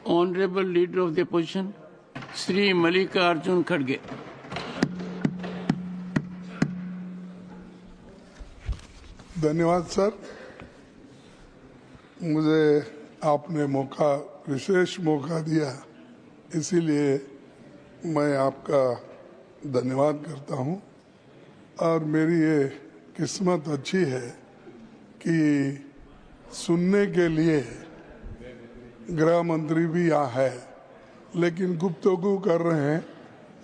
Honorable Leader of the Opposition, Sri Mallikarjun Kharge. धन्यवाद sir, मुझे आपने विशेष मौका दिया, इसीलिए मैं आपका धन्यवाद करता हूं। और मेरी ये किस्मत अच्छी है कि सुनने के लिए गृह मंत्री भी यहाँ है, लेकिन गुफ्तगू कर रहे हैं,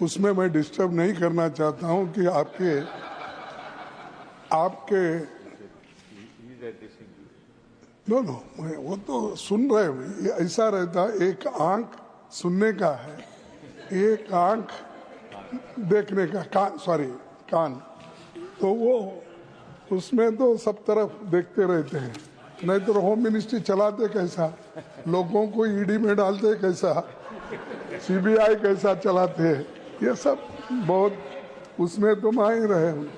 उसमें मैं डिस्टर्ब नहीं करना चाहता हूं कि आपके नो वो तो सुन रहे हैं। ऐसा रहता है, एक आंख सुनने का है, एक आंख देखने का, कान, तो वो उसमें तो सब तरफ देखते रहते हैं। नहीं तो होम मिनिस्ट्री चलाते कैसा, लोगों को ईडी में डालते कैसा, सीबीआई कैसा चलाते हैं, ये सब बहुत उसमें तो मैं रहे हूँ।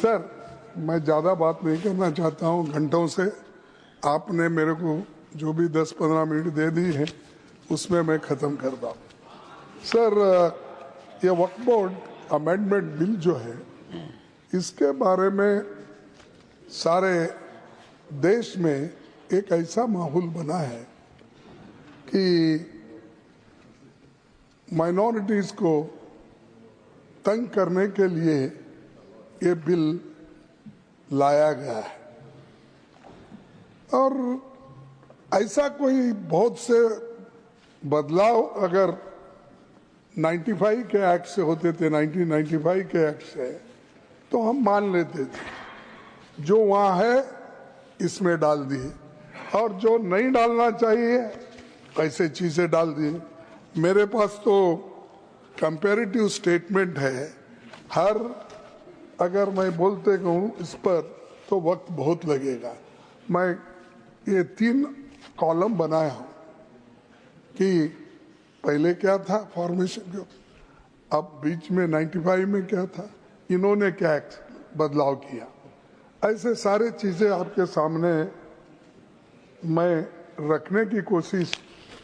सर, मैं ज़्यादा बात नहीं करना चाहता हूँ, घंटों से आपने मेरे को जो भी 10-15 मिनट दे दी है उसमें मैं ख़त्म कर दूँ। सर, ये वक्फ बोर्ड अमेंडमेंट बिल जो है, इसके बारे में सारे देश में एक ऐसा माहौल बना है कि माइनॉरिटीज़ को तंग करने के लिए ये बिल लाया गया है। और ऐसा कोई बहुत से बदलाव अगर 95 के एक्ट से होते थे, 1995 के एक्ट से, तो हम मान लेते थे। जो वहाँ है इसमें डाल दिए, और जो नहीं डालना चाहिए ऐसे चीज़ें डाल दिए। मेरे पास तो कंपैरेटिव स्टेटमेंट है, अगर मैं बोलते कहूँ इस पर तो वक्त बहुत लगेगा। मैं ये 3 कॉलम बनाया हूँ कि पहले क्या था फॉर्मेशन, अब बीच में 95 में क्या था, इन्होंने क्या बदलाव किया, ऐसे सारे चीज़ें आपके सामने मैं रखने की कोशिश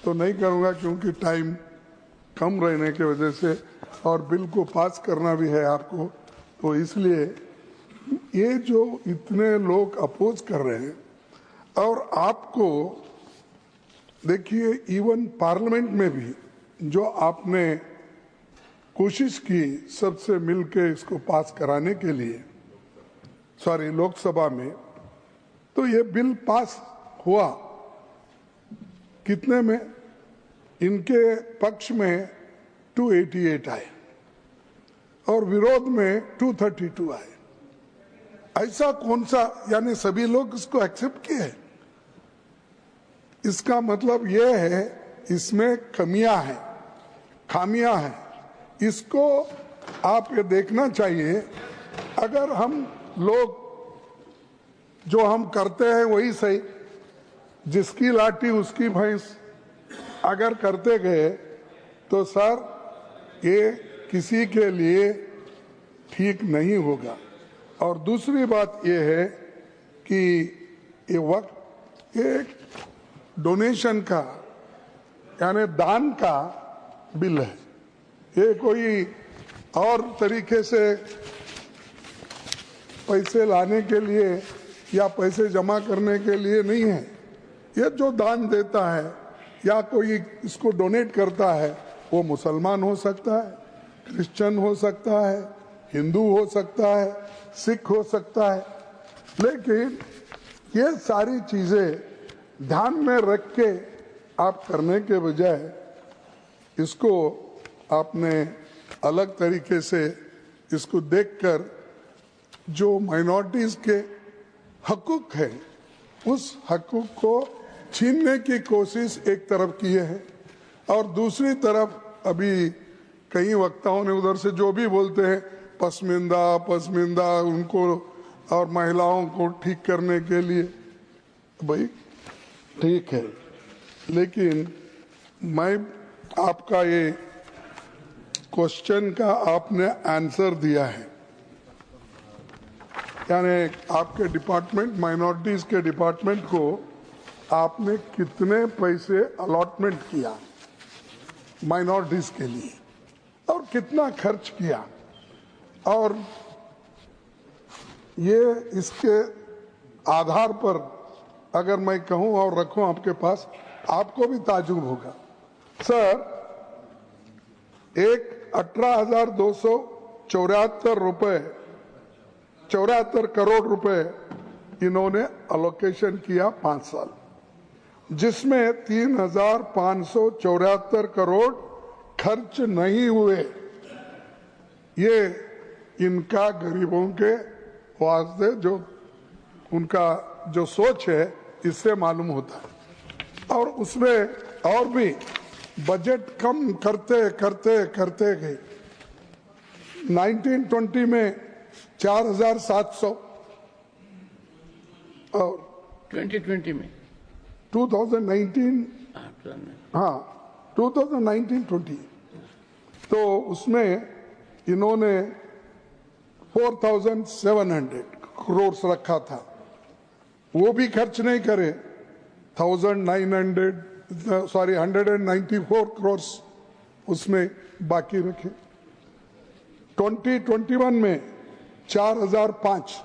तो नहीं करूँगा, क्योंकि टाइम कम रहने की वजह से, और बिल को पास करना भी है आपको, तो इसलिए ये जो इतने लोग अपोज कर रहे हैं, और आपको देखिए इवन पार्लियामेंट में भी जो आपने कोशिश की सबसे मिलके इसको पास कराने के लिए, लोकसभा में, तो ये बिल पास हुआ कितने में, इनके पक्ष में 288 आए और विरोध में 232 आए। ऐसा कौन सा, यानी सभी लोग इसको एक्सेप्ट किए। इसका मतलब ये है इसमें खामियां हैं, इसको आप ये देखना चाहिए। अगर हम लोग जो हम करते हैं वही सही, जिसकी लाठी उसकी भैंस अगर करते गए तो सर ये किसी के लिए ठीक नहीं होगा। और दूसरी बात ये है कि ये वक्त एक डोनेशन का, यानी दान का बिल है, ये कोई और तरीके से पैसे लाने के लिए या पैसे जमा करने के लिए नहीं है। ये जो दान देता है या कोई इसको डोनेट करता है, वो मुसलमान हो सकता है, क्रिश्चियन हो सकता है, हिंदू हो सकता है, सिख हो सकता है, लेकिन ये सारी चीजें ध्यान में रख के आप करने के बजाय इसको आपने अलग तरीके से इसको देखकर जो माइनॉरिटीज के हकूक है उस हकूक को छीनने की कोशिश एक तरफ किए हैं, और दूसरी तरफ अभी कई वक्ताओं ने उधर से जो भी बोलते हैं पसमिंदा उनको और महिलाओं को ठीक करने के लिए, भाई ठीक है, लेकिन मैं आपका ये क्वेश्चन का आपने आंसर दिया है, यानी आपके डिपार्टमेंट माइनॉरिटीज के डिपार्टमेंट को आपने कितने पैसे अलॉटमेंट किया माइनॉरिटीज के लिए और कितना खर्च किया, और ये इसके आधार पर अगर मैं कहूं और रखूं आपके पास, आपको भी ताजुब होगा। सर, एक 18,274 करोड़ रुपए इन्होंने अलोकेशन किया 5 साल, जिसमें 3,574 करोड़ खर्च नहीं हुए। ये इनका गरीबों के वास्ते जो उनका जो सोच है इससे मालूम होता है। और उसमें और भी बजट कम करते करते करते गए। 1920 में 4,700 और 2020 में 2019 हाँ 2019-20 तो उसमें इन्होंने 4,700 करोड़ रखा था, वो भी खर्च नहीं करे। 194 करोड़ उसमें बाकी रखे। 2021 में 4,005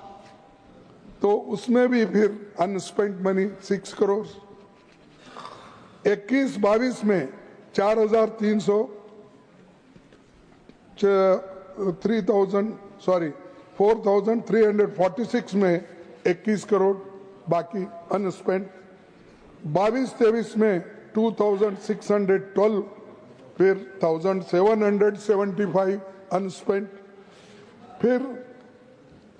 तो उसमें भी फिर अनस्पेंट मनी 6 करोड़। 21-22 में 4,346 में 21 करोड़ बाकी अनस्पेंट। 22-23 में 2,612 फिर 1,775 अनस्पेंट। फिर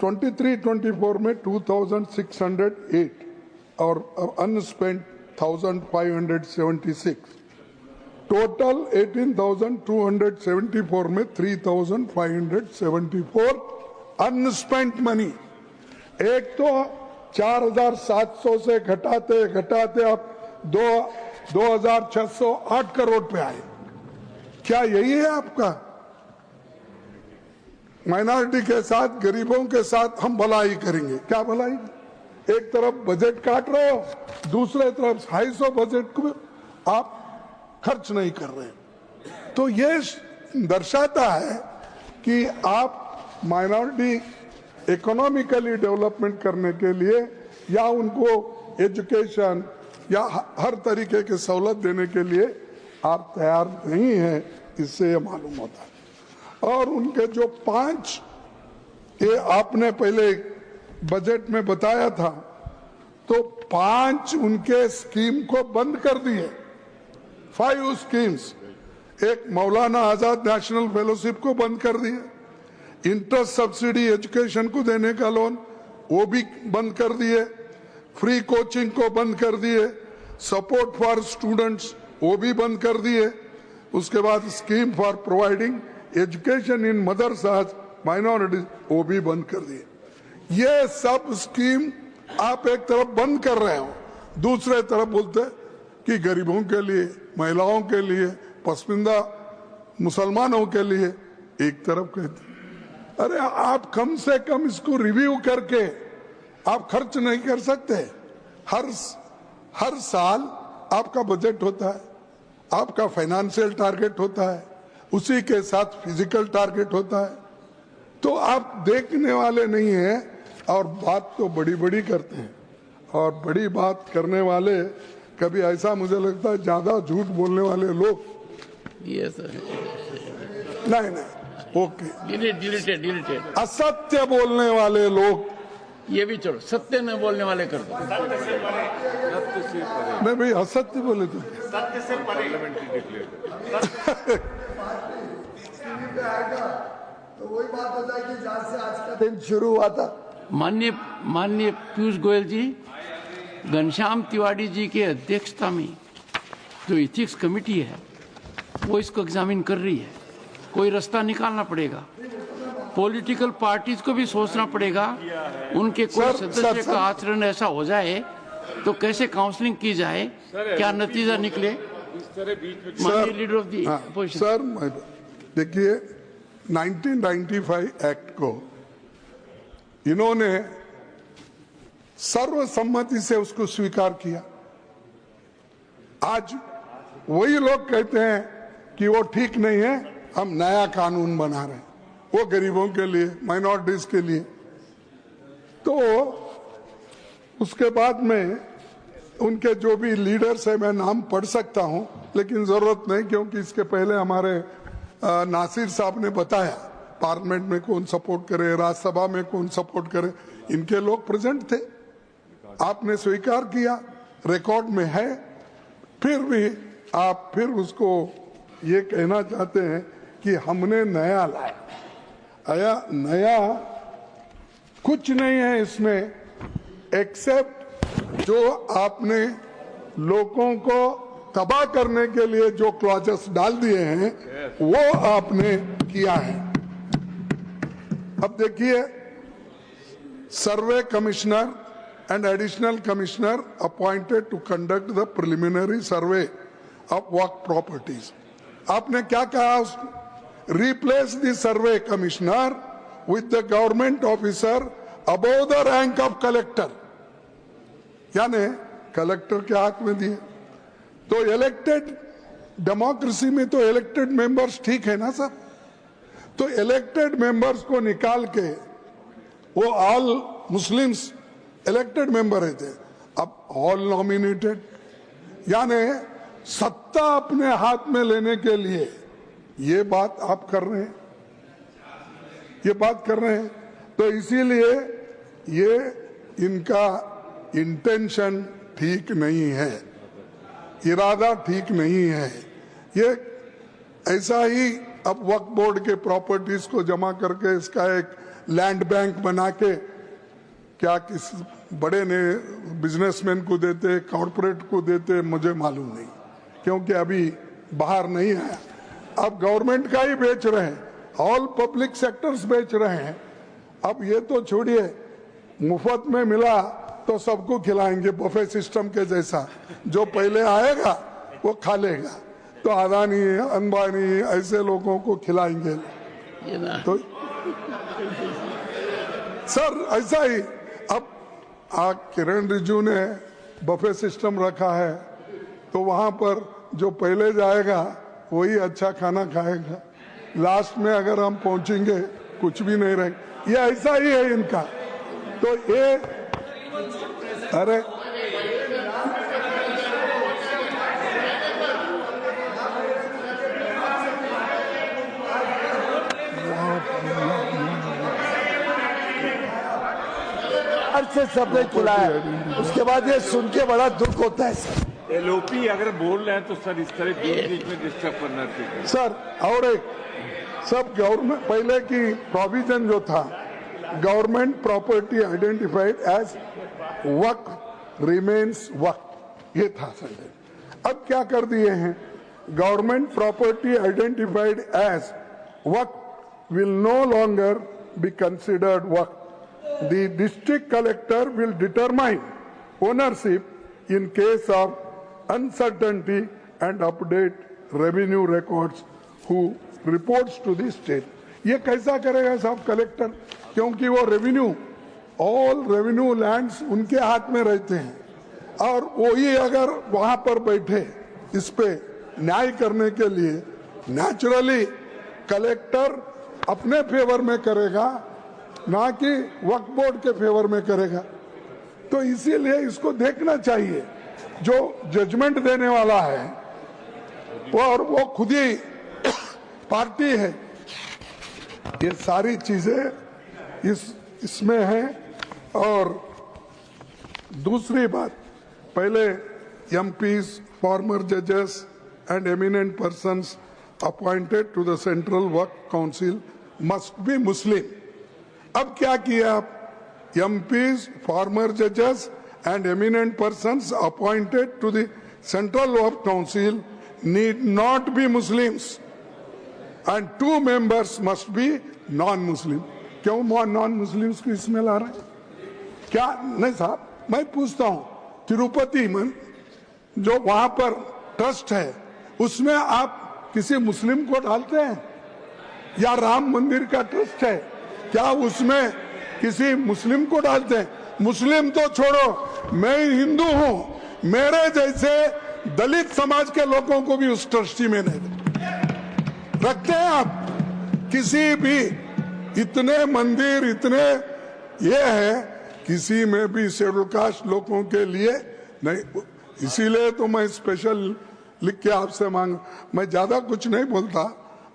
23-24 में 2,608 और अनस्पेंट 1,576। टोटल 18,274 में 3,574 अनस्पेंट मनी। एक तो 4,700 से घटाते घटाते अब 2,608 करोड़ पे आए। क्या यही है आपका? माइनॉरिटी के साथ, गरीबों के साथ हम भलाई करेंगे? क्या भलाई? एक तरफ बजट काट रहे हो, दूसरे तरफ 250 बजट को आप खर्च नहीं कर रहे। तो ये दर्शाता है कि आप माइनॉरिटी इकोनॉमिकली डेवलपमेंट करने के लिए या उनको एजुकेशन या हर तरीके की सहूलत देने के लिए आप तैयार नहीं हैं, इससे ये मालूम होता है। और उनके जो 5 ये आपने पहले बजट में बताया था, तो 5 उनके स्कीम को बंद कर दिए। 5 स्कीम्स। एक मौलाना आजाद नेशनल फेलोशिप को बंद कर दिया। इंटरेस्ट सब्सिडी एजुकेशन को देने का लोन वो भी बंद कर दिए। फ्री कोचिंग को बंद कर दिए। सपोर्ट फॉर स्टूडेंट्स वो भी बंद कर दिए। उसके बाद scheme for providing education in मदरसाज minorities वो भी बंद कर दिए। ये सब स्कीम आप एक तरफ बंद कर रहे हो, दूसरे तरफ बोलते कि गरीबों के लिए, महिलाओं के लिए, पसमानदा मुसलमानों के लिए एक तरफ कहते। अरे आप कम से कम इसको रिव्यू करके आप खर्च नहीं कर सकते? हर साल आपका बजट होता है, आपका फाइनेंशियल टारगेट होता है, उसी के साथ फिजिकल टारगेट होता है। तो आप देखने वाले नहीं हैं और बात तो बड़ी बड़ी करते हैं। और बड़ी बात करने वाले कभी ऐसा मुझे लगता है ज्यादा झूठ बोलने वाले लोग। नहीं, ओके, डिलीटेड। असत्य बोलने वाले लोग, ये भी छोड़ो, सत्य न बोलने वाले कर दो। नहीं भाई, असत्य बोले तो सत्य से तो वही बात होता है कि जहाँ से आज का दिन शुरू हुआ था। माननीय पीयूष गोयल जी, घनश्याम तिवारी जी के अध्यक्षता में जो इथिक्स कमेटी है वो इसको एग्जामिन कर रही है। कोई रास्ता निकालना पड़ेगा। पॉलिटिकल पार्टीज को भी सोचना पड़ेगा। उनके कोई सदस्य का आचरण ऐसा हो जाए तो कैसे काउंसलिंग की जाए, क्या नतीजा निकले। माननीय leader of the opposition. Sir देखिए, 1995 एक्ट को इन्होंने सर्वसम्मति से उसको स्वीकार किया। आज वही लोग कहते हैं कि वो ठीक नहीं है, हम नया कानून बना रहे हैं वो गरीबों के लिए, माइनॉरिटीज के लिए। तो उसके बाद में उनके जो भी लीडर्स है मैं नाम पढ़ सकता हूं, लेकिन जरूरत नहीं, क्योंकि इसके पहले हमारे नासिर साहब ने बताया पार्लियामेंट में कौन सपोर्ट करे, राज्यसभा में कौन सपोर्ट करे, इनके लोग प्रेजेंट थे, आपने स्वीकार किया, रिकॉर्ड में है। फिर भी आप फिर उसको ये कहना चाहते हैं कि हमने नया लाया। नया कुछ नहीं है इसमें, एक्सेप्ट जो आपने लोगों को तबाह करने के लिए जो क्लॉजेस डाल दिए हैं वो आपने किया है। अब देखिए, सर्वे commissioner and additional commissioner appointed to conduct the preliminary survey of work properties. आपने क्या कहा? Replace the survey commissioner with the government officer above the rank of collector. यानी कलेक्टर के हाथ में दिए। तो इलेक्टेड डेमोक्रेसी में तो इलेक्टेड मेंबर्स ठीक है ना सब, तो इलेक्टेड मेंबर्स को निकाल के वो ऑल मुस्लिम्स इलेक्टेड मेंबर रहते, अब ऑल नॉमिनेटेड, यानी सत्ता अपने हाथ में लेने के लिए ये बात आप कर रहे हैं, ये बात कर रहे हैं। तो इसीलिए ये इनका इंटेंशन ठीक नहीं है, इरादा ठीक नहीं है। ये ऐसा ही अब वक्फ बोर्ड के प्रॉपर्टीज को जमा करके इसका एक लैंड बैंक बना के क्या किस बड़े ने बिजनेसमैन को देते, कॉर्पोरेट को देते, मुझे मालूम नहीं, क्योंकि अभी बाहर नहीं आया। अब गवर्नमेंट का ही बेच रहे हैं, ऑल पब्लिक सेक्टर्स बेच रहे हैं। अब ये तो छोड़िए, मुफ्त में मिला तो सबको खिलाएंगे बफे सिस्टम के जैसा, जो पहले आएगा वो खा लेगा। तो अदानी, अंबानी ऐसे लोगों को खिलाएंगे। तो सर ऐसा ही अब किरण रिजिजू ने बफे सिस्टम रखा है, तो वहां पर जो पहले जाएगा वही अच्छा खाना खाएगा, लास्ट में अगर हम पहुंचेंगे कुछ भी नहीं रहेगा। ये ऐसा ही है इनका। तो ये अरे से सबने खिलाया, उसके बाद ये सुन के बड़ा दुख होता है सर। एलओपी अगर बोल रहे हैं तो सर इस तरह बीच में डिस्टर्ब करना चाहिए सर। और एक सब गवर्नमेंट पहले की प्रोविजन जो था, गवर्नमेंट प्रॉपर्टी आइडेंटिफाइड एज वक्फ रिमेन्स वक्फ, ये था सर। अब क्या कर दिए हैं, गवर्नमेंट प्रॉपर्टी आइडेंटिफाइड एज वक्फ will no longer be considered वक्फ। The district collector will determine ownership in case of uncertainty and update revenue records who reports to the state. ये कैसा करेगा साहब कलेक्टर, क्योंकि वो रेवेन्यू, ऑल रेवेन्यू लैंड्स उनके हाथ में रहते हैं, और वही अगर वहां पर बैठे इस पे न्याय करने के लिए, नेचुरली कलेक्टर अपने फेवर में करेगा, ना कि वक्फ बोर्ड के फेवर में करेगा। तो इसीलिए इसको देखना चाहिए, जो जजमेंट देने वाला है और वो खुद ही पार्टी है। ये सारी चीजें इसमें हैं। और दूसरी बात, पहले MPs, फॉर्मर जजेस and eminent persons appointed to the central Waqf council must be Muslim. अब क्या किया आप, MPs, फॉर्मर जजेस and eminent persons appointed to the central Waqf council need not be Muslims and 2 members must be non Muslim. क्यों non Muslims को इसमें ला रहे हैं? क्या नहीं साहब, मैं पूछता हूं, तिरुपति में जो वहां पर ट्रस्ट है उसमें आप किसी मुस्लिम को डालते हैं? या राम मंदिर का ट्रस्ट है, क्या उसमें किसी मुस्लिम को डालते हैं? मुस्लिम तो छोड़ो, मैं हिंदू हूं, मेरे जैसे दलित समाज के लोगों को भी उस ट्रस्टी में नहीं रखते हैं आप। किसी भी इतने मंदिर इतने ये है, किसी में भी शेड्यूल कास्ट लोगों के लिए नहीं। इसीलिए तो मैं स्पेशल लिख के आपसे मांग, मैं ज्यादा कुछ नहीं बोलता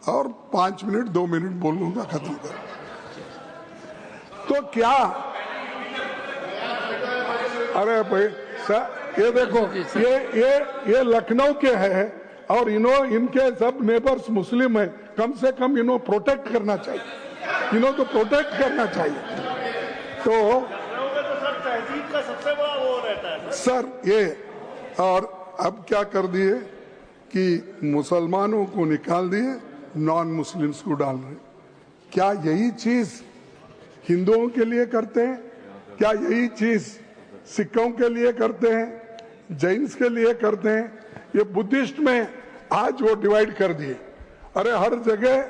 और 5 मिनट 2 मिनट बोलूंगा, खत्म कर। तो क्या, अरे भाई सर ये देखो, ये लखनऊ के हैं और इनके सब नेबर्स मुस्लिम है, कम से कम इन्हों प्रोटेक्ट करना चाहिए, इन्हों तो प्रोटेक्ट करना चाहिए। तो तहजीब का सबसे बड़ा वो रहता है सर ये, और अब क्या कर दिए कि मुसलमानों को निकाल दिए, नॉन मुस्लिम्स को डाल रहे। क्या यही चीज हिंदुओं के लिए करते हैं? क्या यही चीज सिखों के लिए करते हैं, जैन्स के लिए करते हैं? ये बुद्धिस्ट में आज वो डिवाइड कर दिए। अरे हर जगह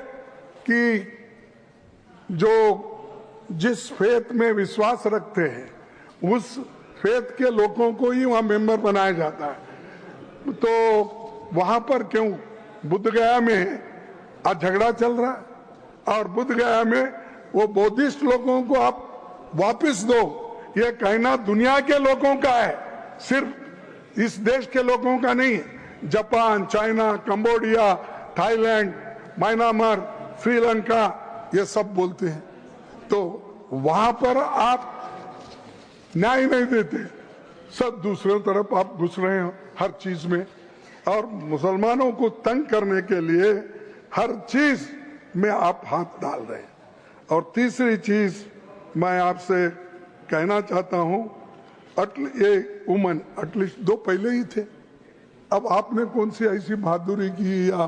की जो जिस फेथ में विश्वास रखते हैं उस फेथ के लोगों को ही वहां मेंबर बनाया जाता है। तो वहां पर क्यों बुद्ध गया में आज झगड़ा चल रहा है, और बुद्ध गया में वो बौद्धिस्ट लोगों को आप वापस दो, ये कहना दुनिया के लोगों का है, सिर्फ इस देश के लोगों का नहीं है। Japan, China, Cambodia, Thailand, Myanmar, Sri Lanka, ये सब बोलते हैं। तो वहां पर आप न्याय नहीं देते, सब दूसरी तरफ आप घुस रहे हो हर चीज में, और मुसलमानों को तंग करने के लिए हर चीज में आप हाथ डाल रहे हैं। और तीसरी चीज मैं आपसे कहना चाहता हूं, ये वुमन एटलीस्ट 2 पहले ही थे, अब आपने कौन सी ऐसी बहादुरी की या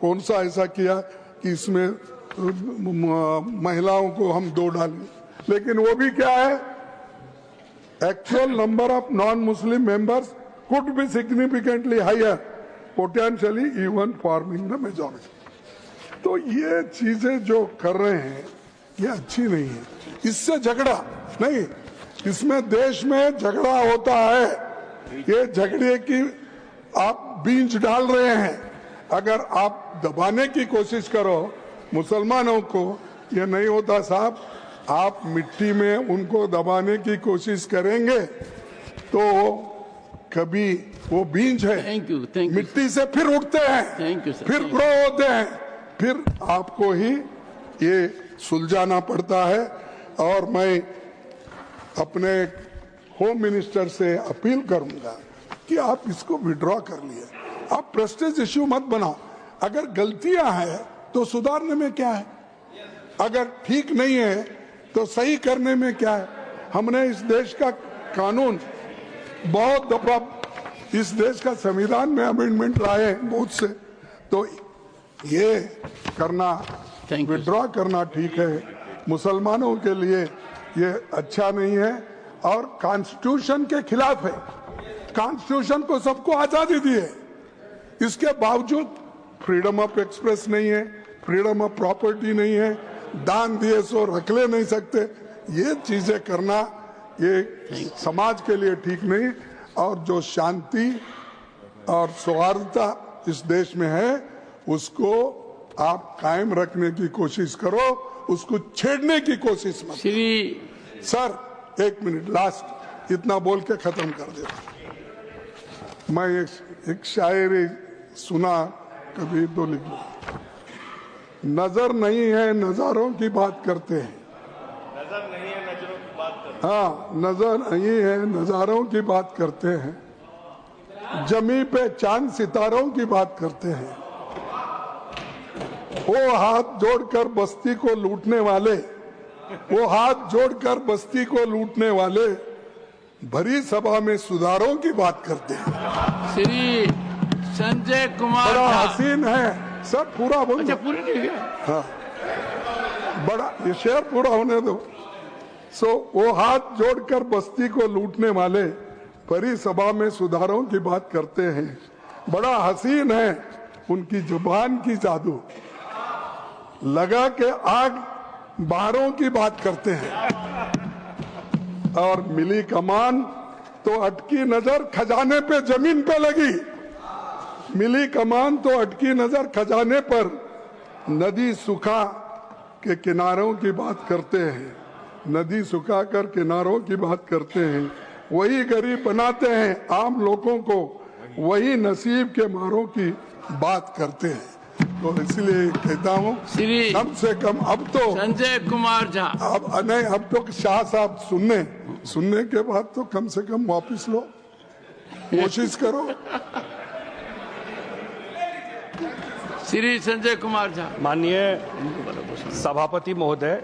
कौन सा ऐसा किया कि इसमें महिलाओं को हम 2 डालें? लेकिन वो भी क्या है, actual number of non Muslim members could be significantly higher, potentially even forming the majority. तो ये चीजें जो कर रहे हैं ये अच्छी नहीं है। इससे झगड़ा नहीं, इसमें देश में झगड़ा होता है, ये झगड़े की आप बीज डाल रहे हैं। अगर आप दबाने की कोशिश करो मुसलमानों को, ये नहीं होता साहब। आप मिट्टी में उनको दबाने की कोशिश करेंगे तो कभी वो बीज है, थैंक यू मिट्टी से फिर उठते हैं, थैंक यू सर, फिर ग्रो होते हैं, फिर आपको ही ये सुलझाना पड़ता है। और मैं अपने होम मिनिस्टर से अपील करूंगा कि आप इसको विड्रॉ कर लिए, आप प्रेस्टीज इश्यू मत बनाओ। अगर गलतियां हैं तो सुधारने में क्या है, अगर ठीक नहीं है तो सही करने में क्या है। हमने इस देश का कानून बहुत दफा, इस देश का संविधान में अमेंडमेंट लाए बहुत से, तो ये करना, विड्रॉ करना ठीक है। मुसलमानों के लिए ये अच्छा नहीं है और कॉन्स्टिट्यूशन के खिलाफ है। कॉन्स्टिट्यूशन को सबको आजादी दी है, इसके बावजूद फ्रीडम ऑफ एक्सप्रेस नहीं है, फ्रीडम ऑफ प्रॉपर्टी नहीं है, दान दिए सो रख ले नहीं सकते। ये चीजें करना ये समाज के लिए ठीक नहीं। और जो शांति और सौहार्दता इस देश में है उसको आप कायम रखने की कोशिश करो, उसको छेड़ने की कोशिश मत। सर 1 मिनट लास्ट, इतना बोल के खत्म कर देता। मैं एक शायरी सुना, कभी तो लिख लो। नजर नहीं है नजारों की बात करते हैं, नजर नहीं है नजरों की बात करते हैं। हाँ, नजर नहीं है नजारों की बात करते हैं, जमी पे चांद सितारों की बात करते हैं। वो हाथ जोड़कर बस्ती को लूटने वाले, वो हाथ जोड़कर बस्ती को लूटने वाले भरी सभा में सुधारों की बात करते हैं। श्री संजय कुमार बड़ा झा। हसीन है सर, पूरा बोल। अच्छा पूरी नहीं गया। हाँ, बड़ा, ये शेर पूरा होने दो। वो हाथ जोड़कर बस्ती को लूटने वाले भरी सभा में सुधारों की बात करते हैं। बड़ा हसीन है उनकी जुबान की जादू, लगा के आग बाहरों की बात करते हैं। और मिली कमान तो अटकी नजर खजाने पे जमीन पे लगी, मिली कमान तो अटकी नजर खजाने पर, नदी सुखा के किनारों की बात करते हैं, नदी सुखा कर किनारों की बात करते हैं, वही गरीब बनाते हैं आम लोगों को, वही नसीब के मारों की बात करते हैं। तो इसलिए कहता हूँ श्री कम से कम अब तो संजय कुमार झा, अब नहीं, अब तो शाह साहब सुनने के बाद तो कम से कम वापस लो, कोशिश करो। श्री संजय कुमार झा। माननीय सभापति महोदय।